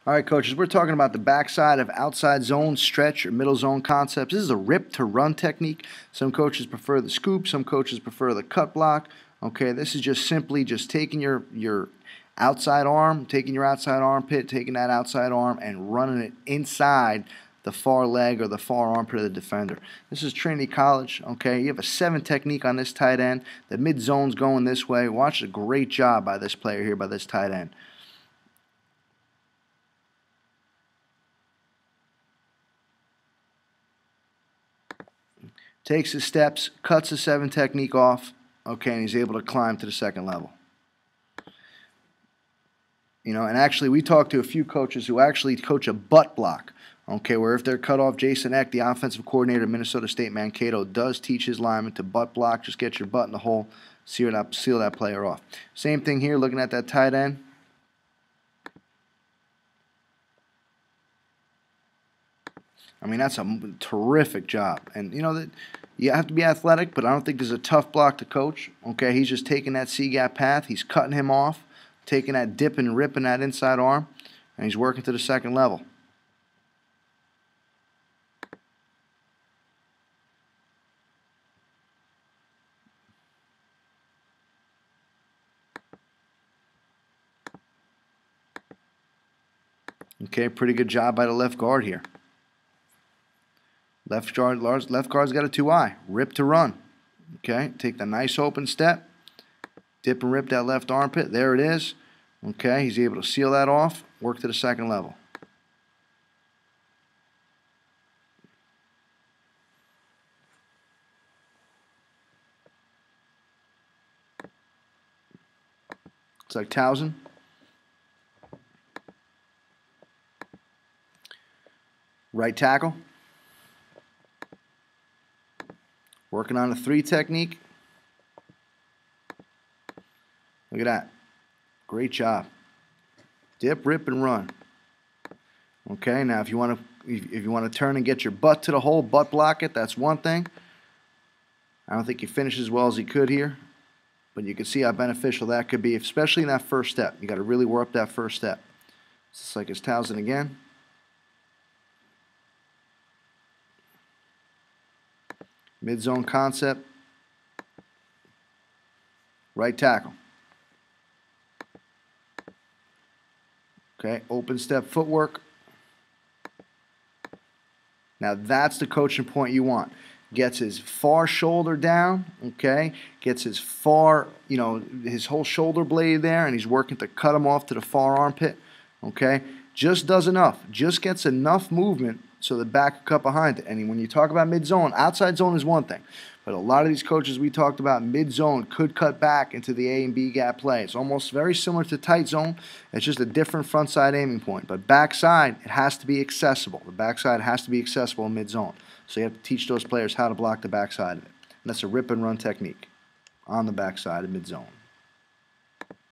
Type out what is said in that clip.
All right, coaches, we're talking about the backside of outside zone, stretch, or middle zone concepts. This is a rip to run technique. Some coaches prefer the scoop. Some coaches prefer the cut block. Okay, this is just simply just taking your outside arm, taking your outside armpit, taking that outside arm, and running it inside the far leg or the far armpit of the defender. This is Trinity College. Okay, you have a 7 technique on this tight end. The mid zone's going this way. Watch a great job by this player here, by this tight end. Takes his steps, cuts the 7 technique off, okay, and he's able to climb to the second level. You know, and actually we talked to a few coaches who actually coach a butt block, okay, where if they're cut off, Jason Eck, the offensive coordinator of Minnesota State Mankato, does teach his linemen to butt block, just get your butt in the hole, seal that player off. Same thing here, looking at that tight end. I mean, that's a terrific job. And, you know, that you have to be athletic, but I don't think there's a tough block to coach. Okay, he's just taking that C-gap path. He's cutting him off, taking that dip and ripping that inside arm, and he's working to the second level. Okay, pretty good job by the left guard here. Left guard's got a 2-eye. Rip to run. Okay, take the nice open step. Dip and rip that left armpit. There it is. Okay, he's able to seal that off. Work to the second level. It's like Towson. Right tackle. Working on a 3 technique. Look at that. Great job. Dip, rip, and run. Okay, now if you want to turn and get your butt to the hole, butt block it, that's one thing. I don't think he finished as well as he could here, but you can see how beneficial that could be, especially in that first step. You got to really work up that first step. It's like his Towson again. Mid-zone concept. Right tackle. Okay, open step footwork. Now that's the coaching point you want. Gets his far shoulder down, okay? Gets his far, his whole shoulder blade there, and he's working to cut him off to the far armpit, okay? Just does enough. Just gets enough movement so the back can cut behind it. And when you talk about mid-zone, outside zone is one thing. But a lot of these coaches we talked about, mid-zone could cut back into the A and B gap play. It's almost very similar to tight zone. It's just a different front side aiming point. But backside, it has to be accessible. The backside has to be accessible in mid-zone. So you have to teach those players how to block the backside of it. And that's a rip and run technique on the backside of mid-zone.